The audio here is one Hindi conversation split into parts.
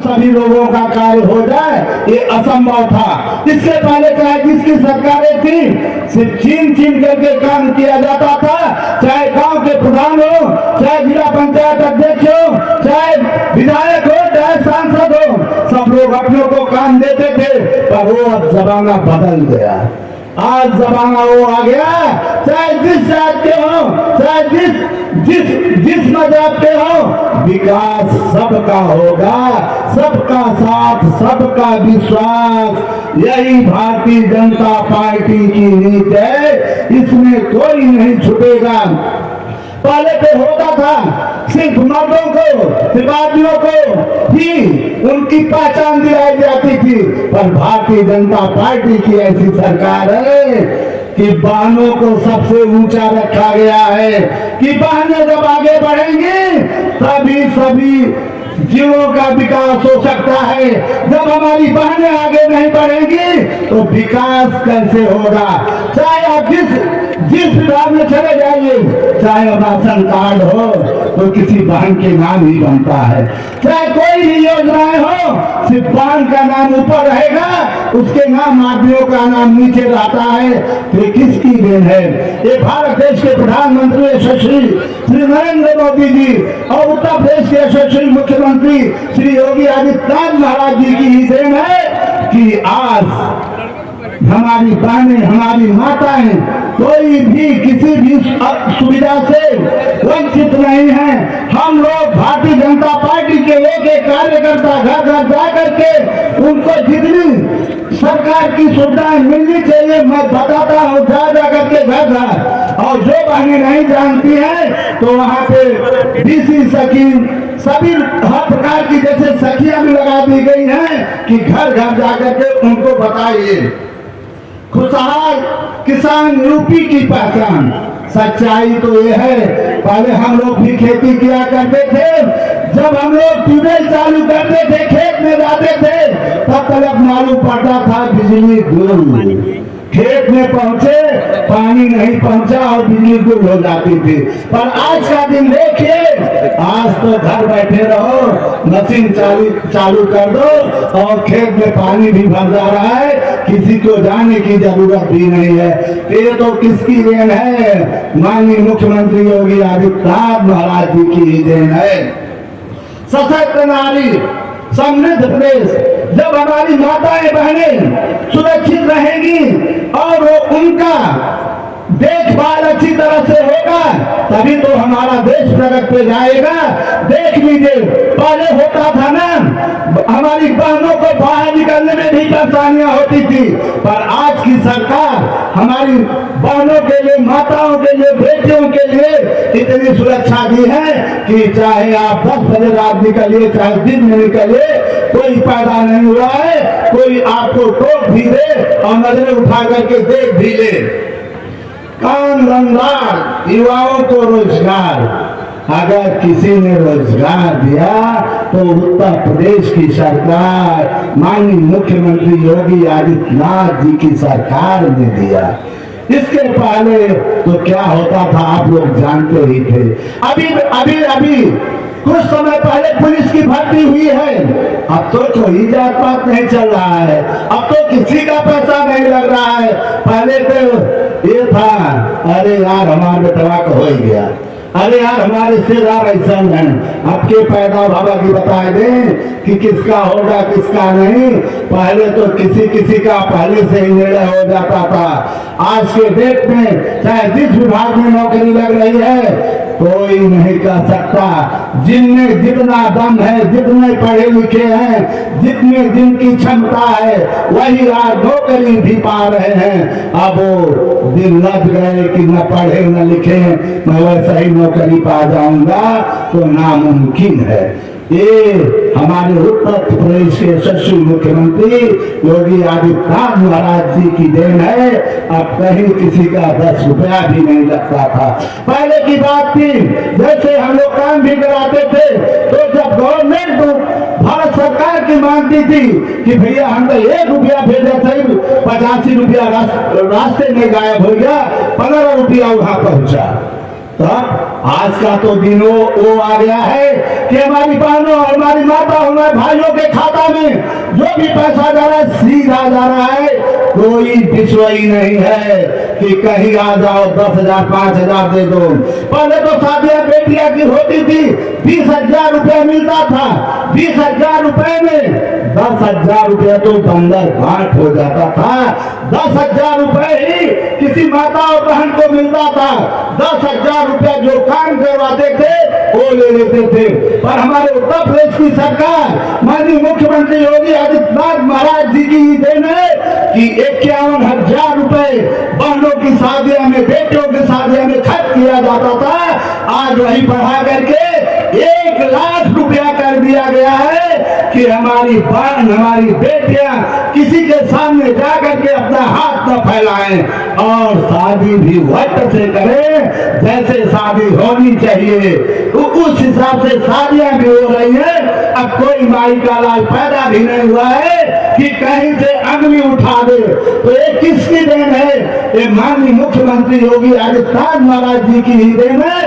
सभी लोगों का कार्य हो जाए, ये असंभव था। इससे पहले चाहे जिसकी सरकारें थी, सिर्फ छीन छीन करके काम किया जाता था, चाहे गांव के प्रधान हो, चाहे जिला पंचायत अध्यक्ष हो, चाहे विधायक हो, चाहे सांसद हो, सब लोग अपनों को काम देते थे। पर वो अब जमाना बदल गया। आज जमाना वो आ गया, चाहे जिस जात के हो, चाहे जिस मजहब के हो, विकास सबका होगा, सबका साथ, सबका विश्वास, यही भारतीय जनता पार्टी की नीति है। इसमें कोई नहीं छुपेगा। पहले तो होता था सिर्फ मर्दों को, सिर्फ आदमियों को ही उनकी पहचान दिलाई जाती थी, पर भारतीय जनता पार्टी की ऐसी सरकार है कि बहनों को सबसे ऊंचा रखा गया है कि बहनें जब आगे बढ़ेंगी तभी सभी जीवों का विकास हो सकता है। जब हमारी बहनें आगे नहीं बढ़ेंगी तो विकास कैसे होगा? चाहे आप जिस विभाग में चले जाइए, चाहे राशन कार्ड हो तो किसी बहन के नाम ही बनता है, चाहे कोई भी योजनाएं हो, सिर्फ बहन का नाम ऊपर रहेगा, उसके नाम आदमियों का नाम नीचे रहता है। तो ये किसकी देन है? ये भारत देश के प्रधानमंत्री यशस्वी श्री नरेंद्र मोदी जी और उत्तर प्रदेश के यशस्वी मुख्यमंत्री श्री योगी आदित्यनाथ महाराज जी की देन है कि आज हमारी बहनें, हमारी माताएं कोई भी किसी भी सुविधा से वंचित नहीं है। हम लोग भारतीय जनता पार्टी के एक कार्यकर्ता घर घर जा करके उनको जितनी सरकार की सुविधाएं मिलनी चाहिए मैं बताता हूँ, जा करके घर घर। और जो बहनें नहीं जानती हैं तो वहाँ पे डीसी सखी सभी हर प्रकार की जैसे सखियां भी लगा दी गई हैं कि घर घर जाकर के उनको बताइए। खुशहाल किसान यूपी की पहचान। सच्चाई तो ये है, पहले हम लोग भी खेती किया करते थे, जब हम लोग ट्यूबवेल चालू करते थे, खेत में जाते थे, तब तक मालूम पड़ता था बिजली गुल। खेत में पहुंचे, पानी नहीं पहुंचा और बिजली गुल हो जाती थी। पर आज का दिन देखिए, आज तो घर बैठे रहो, मशीन चालू कर दो और खेत में पानी भी भर जा रहा है, किसी को जाने की जरूरत भी नहीं है। ये तो किसकी देन है? माननीय मुख्यमंत्री योगी आदित्यनाथ महाराज जी की देन है। सशक्त नारी, समृद्ध प्रदेश। जब हमारी माताएं बहनें सुरक्षित रहेंगी और वो उनका देखभाल अच्छी तरह से होगा, तभी तो हमारा देश प्रगति पे जाएगा। देख लीजिए, पहले होता था ना, हमारी बहनों को बाहर निकलने में भी परेशानियां होती थी, पर आज की सरकार हमारी बहनों के लिए, माताओं के लिए, बेटियों के लिए इतनी सुरक्षा दी है कि चाहे आप 10 बजे रात निकलिए, चाहे दिन में निकलिए, कोई पैदा नहीं हुआ है, कोई आपको टोक भी दे और नजरें उठा करके देख भी ले। काम धंधा, युवाओं को रोजगार, अगर किसी ने रोजगार दिया तो उत्तर प्रदेश की सरकार, माननीय मुख्यमंत्री योगी आदित्यनाथ जी की सरकार ने दिया। इसके पहले तो क्या होता था आप लोग जानते ही थे। अभी कुछ समय पहले पुलिस की भर्ती हुई है, अब तो कोई जात पात नहीं चल रहा है, अब तो किसी का पैसा नहीं लग रहा है। पहले तो ये था, अरे यार हमारे बेटवा को हो गया, अरे यार हमारे रिश्तेदार ऐसा हैं, आपके पैदा बाबा की बता दें कि किसका होगा किसका नहीं। पहले तो किसी का पहले से ही निर्णय हो जाता था। आज के डेट में चाहे जिस विभाग में नौकरी लग रही है, कोई नहीं कह सकता। जिनमें जितना दम है, जितने पढ़े लिखे हैं, जितने जिनकी क्षमता है, वही आज नौकरी भी पा रहे हैं। अब वो दिन लग गए कि न पढ़े न लिखे मैं वैसा ही नौकरी पा जाऊंगा तो नामुमकिन है। ये हमारे उत्तर प्रदेश के यशस्वी मुख्यमंत्री योगी आदित्यनाथ महाराज जी की देन है। अब कहीं किसी का 10 रुपया भी नहीं लगता था। पहले की बात थी, जैसे हम लोग काम भी कराते थे तो जब गवर्नमेंट भारत सरकार की मांगती थी कि भैया हम तो 1 रुपया भेजा था, 85 रुपया रास्ते में गायब हो गया, 15 रुपया वहां पहुंचा। तब आज का तो दिन वो आ गया है कि हमारी बहनों, हमारी माता, हमारे भाइयों के खाता में जो भी पैसा जा रहा है सीधा जा रहा है। कोई विश्वास नहीं है कि कहीं आ जाओ 10,000 5,000 दे दो। पहले तो शादियां बेटियां की होती थी, 20,000 रुपया मिलता था। 20,000 रुपए में 10,000 रुपया तो बंदर घाट हो जाता था। 10,000 रुपए ही किसी माता और बहन को मिलता था। 10,000 रुपया जो काम करवाते थे वो ले लेते थे। पर हमारे उत्तर प्रदेश की सरकार माननीय मुख्यमंत्री योगी आदित्यनाथ महाराज जी की देन है कि 51,000 रुपए बहनों की शादियों में, बेटियों की शादियों में खर्च किया जाता था। आज वही बढ़ा करके 1,00,000 रुपया कर दिया गया है कि हमारी बहन, हमारी बेटियां किसी के सामने जाकर के अपना हाथ न फैलाएं और शादी भी वक्त से करें जैसे शादी होनी चाहिए। तो उस हिसाब से शादियां भी हो रही है। अब कोई माई का लाल पैदा भी नहीं हुआ है कि कहीं से अंगली उठा दे। तो ये किसकी देन है? ये माननीय मुख्यमंत्री योगी आदित्यनाथ महाराज जी की ही देन है,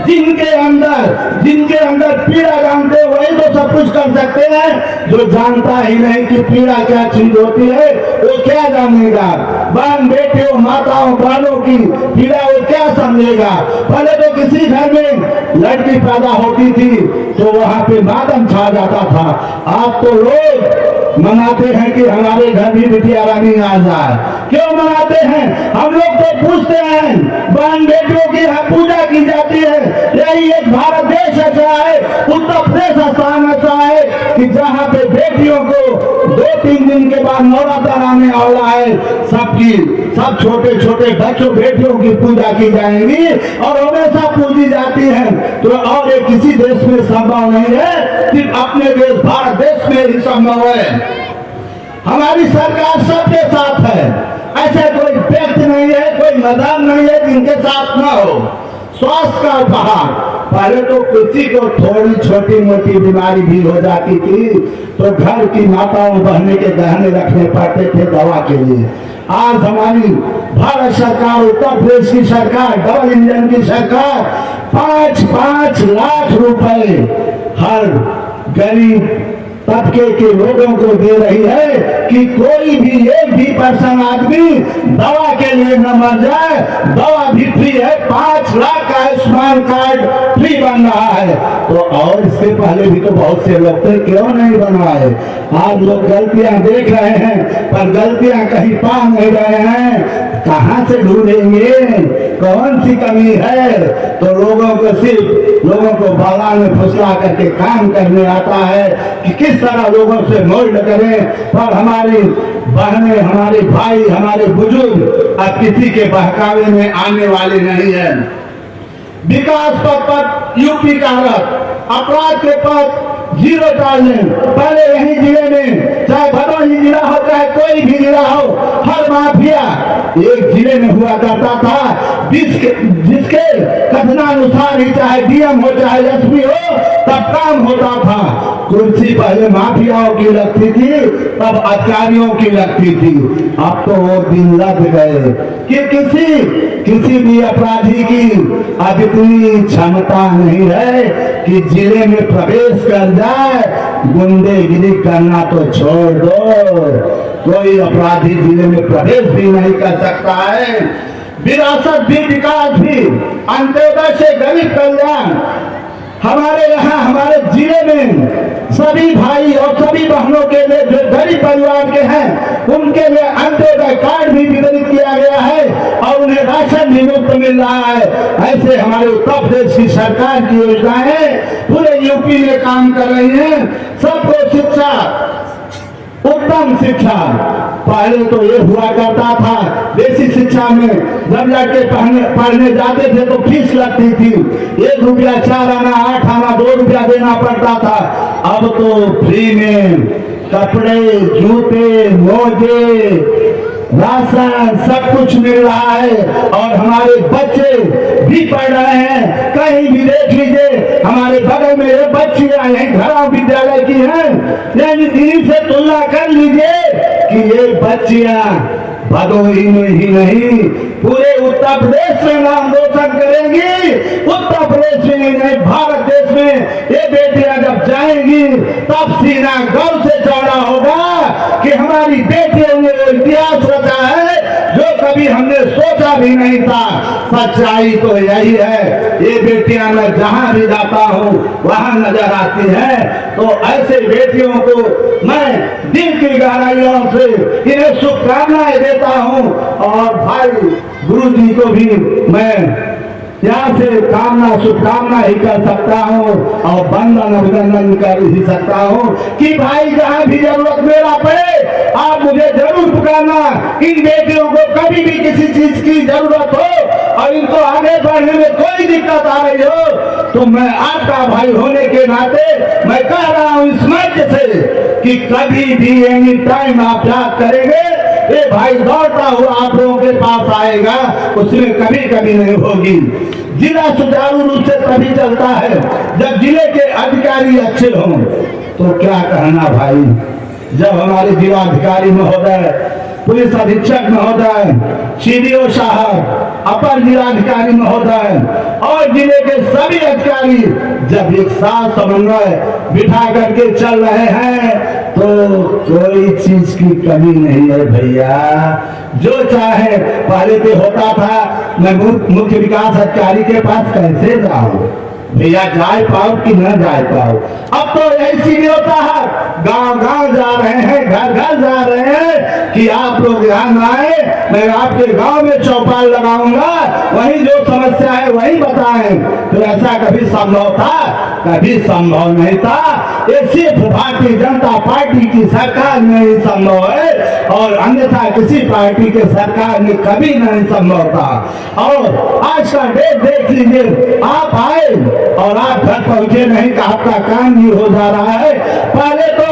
जिनके अंदर पीड़ा जानते वही तो सब कुछ कर सकते हैं। जो जानता ही नहीं कि पीड़ा क्या चीज होती है वो क्या जानेगा? बहन बेटियों, माताओं, बहनों की पीड़ा वो क्या समझेगा? पहले तो किसी घर में लड़की पैदा होती थी तो वहां पे मातम छा जाता था। आज तो लोग मनाते हैं कि हमारे घर भी बिटिया रानी आ जाए। क्यों मनाते हैं? हम लोग तो पूछते हैं, बहन बेटियों की पूजा की जाती है। यही एक भारत देश ऐसा है, उत्तर प्रदेश स्थान ऐसा है कि जहाँ पे बेटियों को 2-3 दिन के बाद नवरात्र आने वाला है, सब छोटे छोटे बच्चों बेटियों की पूजा की जाएगी और हमेशा पूजी जाती है। तो और एक किसी देश में संभव नहीं है, सिर्फ अपने देश भारत देश में ही संभव है। हमारी सरकार सबके साथ है, ऐसा कोई व्यक्ति नहीं है, कोई मैदान नहीं है जिनके साथ न हो। स्वास्थ्य का उपहार, पहले तो किसी को थोड़ी छोटी मोटी बीमारी भी हो जाती थी तो घर की माताओं बहने के गहने रखने पड़ते थे दवा के लिए। आज हमारी भारत सरकार, उत्तर प्रदेश की सरकार, डबल इंजन की सरकार 5-5 लाख रुपए हर गरीब तबके के लोगों को दे रही है कि कोई भी एक भी पर्सन आदमी दवा के लिए न मर जाए। दवा भी फ्री है, 5 लाख का आयुष्मान कार्ड फ्री बन रहा है। तो और इससे पहले भी तो बहुत से लोग थे, क्यों नहीं बनवाए? आज लोग गलतियां देख रहे हैं पर गलतियां कहीं पा नहीं रहे हैं। कहां से ढूंढेंगे कौन सी कमी है? तो लोगों को बाला में फुसला करके काम करने आता है कि किस तरह लोगों से मोल्ड करें। पर हमारी बहनें, हमारे भाई, हमारे बुजुर्ग अब किसी के बहकावे में आने वाले नहीं है। विकास पथ पर यूपी का रथ, अपराध के पथ जीरो टॉलरेंस। पहले यही जिले में, चाहे भदोही जिला हो चाहे कोई भी जिला हो, हर माफिया एक जिले में हुआ करता था जिसके कथनानुसार ही चाहे डीएम हो चाहे एसपी हो तब काम होता था। कुर्सी पहले माफियाओं की लगती थी, तब अधिकारियों की लगती थी। अब तो वो दिन लग गए कि किसी भी अपराधी की अब इतनी क्षमता नहीं है कि जिले में प्रवेश कर जाए। गुंडेगिरी करना तो छोड़ दो, कोई अपराधी जिले में प्रवेश भी नहीं कर सकता है। विरासत भी, विकास भी, अंत्योदय से गरीब कल्याण, हमारे यहाँ हमारे जिले में सभी भाई और सभी बहनों के लिए जो गरीब परिवार के हैं उनके लिए अंत्योदय कार्ड भी वितरित किया गया है और उन्हें राशन भी मुफ्त मिल रहा है। ऐसे हमारे उत्तर प्रदेश की सरकार की योजनाएं पूरे यूपी में काम कर रही हैं। सबको शिक्षा, उत्तम शिक्षा। पहले तो ये हुआ करता था, देसी शिक्षा में जब लड़के पढ़ने जाते थे तो फीस लगती थी, 1 रुपया 4 आना 8 आना 2 रुपया देना पड़ता था। अब तो फ्री में कपड़े, जूते, मोजे, राशन सब कुछ मिल रहा है और हमारे बच्चे भी पढ़ रहे हैं। कहीं भी देख लीजिए, हमारे बगल में ये बच्चियां हैं, घरों विद्यालय की हैं, यानी इन्हीं से तुलना कर लीजिए कि ये बच्चियां भदोही में ही नहीं पूरे उत्तर प्रदेश में नाम रोशन करेंगी। उत्तर प्रदेश में नहीं भारत देश में ये बेटियां जब जाएंगी तब सीना गर्व से चौड़ा होगा कि हमारी बेटियों ने वो इतिहास रचा है जो कभी हमने सोचा भी नहीं था। सच्चाई तो यही है, ये बेटियां मैं जहां भी जाता हूं वहां नजर आती हैं। तो ऐसे बेटियों को मैं दिल की गहराइयों से इन्हें शुभकामनाएं देता हूं। और भाई गुरु जी को भी मैं यहाँ से शुभकामना ही कर सकता हूँ और वंदन अभिनंदन कर ही सकता हूँ कि भाई जहाँ भी जरूरत मेरा पड़े आप मुझे जरूर पुकारना। इन बेटियों को कभी भी किसी चीज की जरूरत हो और इनको आगे बढ़ने में कोई दिक्कत आ रही हो तो मैं आपका भाई होने के नाते मैं कह रहा हूँ इस मंच से कि कभी भी एनी टाइम आप याद करेंगे ये भाई दौड़ता हुआ आप लोगों के पास आएगा, उसमें कभी कभी नहीं होगी। जिला सुचारू रूप से तभी चलता है जब जिले के अधिकारी अच्छे हों। तो क्या कहना भाई, जब हमारे जिलाधिकारी महोदय, पुलिस अधीक्षक महोदय, सीडीओ साहब, अपर जिलाधिकारी महोदय और जिले के सभी अधिकारी जब एक साथ समन्वय बिठा करके चल रहे हैं तो कोई चीज की कमी नहीं है भैया। जो चाहे पहले तो होता था मैं मुख्य विकास अधिकारी के पास कैसे जाऊं भैया, जाए पाओ कि न जाए पाओ। अब तो ऐसी भी होता है गांव गांव जा रहे हैं, घर घर जा रहे हैं कि आप लोग यहाँ आए, मैं आपके गांव में चौपाल लगाऊंगा, वही जो समस्या है वही बताएं। तो ऐसा कभी संभव था? कभी संभव नहीं था। ये सिर्फ भारतीय जनता पार्टी की सरकार में ही संभव है और अन्यथा किसी पार्टी के सरकार में कभी नहीं संभव था। और आज का डेट देख लीजिए, आप आए और आप घर पहुंचे नहीं कि आपका काम भी हो जा रहा है। पहले तो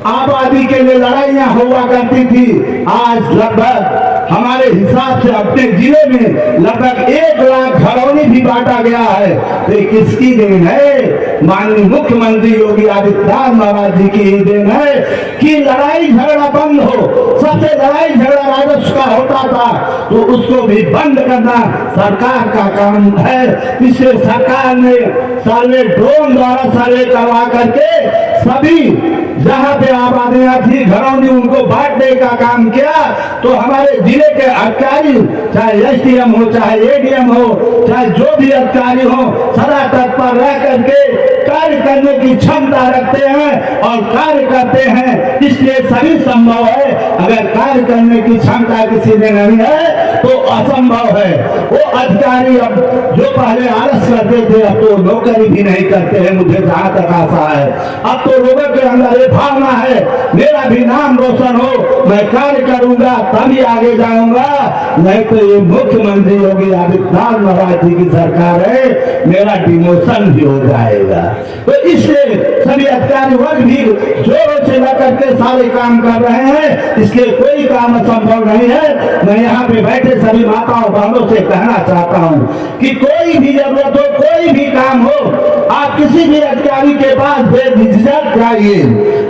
आबादी के लिए लड़ाइयां हुआ करती थी, आज लगभग हमारे हिसाब से अपने जिले में लगभग 1 लाख घरौनी भी बांटा गया है। तो किसकी देन है? माननीय मुख्यमंत्री योगी आदित्यनाथ महाराज जी की ही देन है कि लड़ाई झगड़ा बंद हो। सबसे लड़ाई झगड़ा राजस्व का होता था तो उसको भी बंद करना सरकार का काम है। पिछले सरकार ने सर्वे ड्रोन द्वारा सर्वे करवा करके सभी जहां पे आबादियां थी घरौनी उनको बांटने का काम किया। तो हमारे जिले के अधिकारी चाहे एसडीएम हो चाहे एडीएम हो चाहे जो भी अधिकारी हो सदा तत्पर रह करके कार्य करने की क्षमता रखते हैं और कार्य करते हैं, इसलिए सभी संभव है। अगर कार्य करने की क्षमता किसी में नहीं है तो असंभव है। वो अधिकारी अब जो पहले आलस करते थे अब तो नौकरी भी नहीं करते हैं, मुझे जहां तक आशा है। अब तो लोगों के अंदर ये भावना है मेरा भी नाम रोशन हो, मैं कार्य करूंगा तभी आगे जाऊंगा, नहीं तो ये मुख्यमंत्री योगी आदित्यनाथ महाराज जी की सरकार है, मेरा डिमोशन भी हो जाएगा। तो इसलिए सभी अधिकारी वर्ग भी जोरों से लेकर के सारे काम कर रहे हैं, इसलिए कोई काम असंभव नहीं है। मैं यहाँ पे बैठे सभी माताओं बहनों से कहना चाहता हूँ कि कोई भी जरूरत हो, कोई भी काम हो, आप किसी भी अधिकारी के पास बेझिझक जाइए।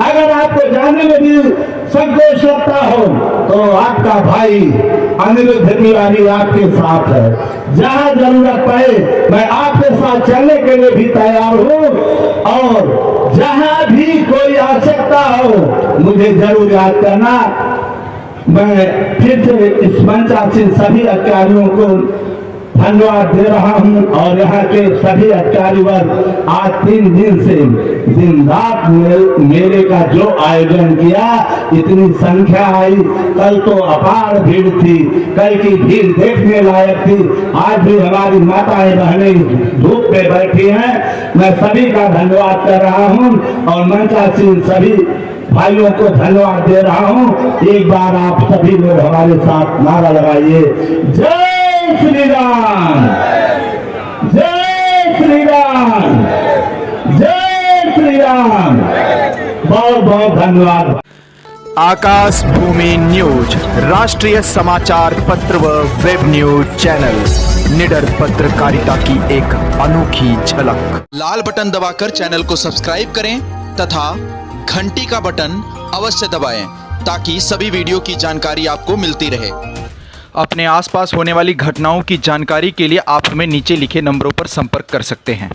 अगर आपको जाने में भी संकोच लगता हो तो आपका भाई अनिरुद्ध तिवारी आपके साथ है। जहां जरूरत पड़े मैं आपके साथ चलने के लिए भी तैयार हूं और जहां भी कोई आवश्यकता हो मुझे जरूर याद करना। मैं फिर से इस मंचासीन सभी अधिकारियों को धन्यवाद दे रहा हूं और यहाँ के सभी अधिकारी वर्ग आज 3 दिन से दिन रात मेले का जो आयोजन किया, इतनी संख्या आई। कल तो अपार भीड़ थी, कल की भीड़ देखने लायक थी। आज भी हमारी माताएं बहनें धूप पे बैठी हैं। मैं सभी का धन्यवाद कर रहा हूं और मंचासीन सभी भाइयों को धन्यवाद दे रहा हूं। एक बार आप सभी लोग हमारे साथ नारा लगाइए, जय श्री राम, जय श्री राम, जय श्री राम। बहुत बहुत धन्यवाद। आकाश भूमि न्यूज राष्ट्रीय समाचार पत्र व वेब न्यूज चैनल, निडर पत्रकारिता की एक अनोखी झलक। लाल बटन दबाकर चैनल को सब्सक्राइब करें तथा घंटी का बटन अवश्य दबाएं ताकि सभी वीडियो की जानकारी आपको मिलती रहे। अपने आसपास होने वाली घटनाओं की जानकारी के लिए आप हमें नीचे लिखे नंबरों पर संपर्क कर सकते हैं।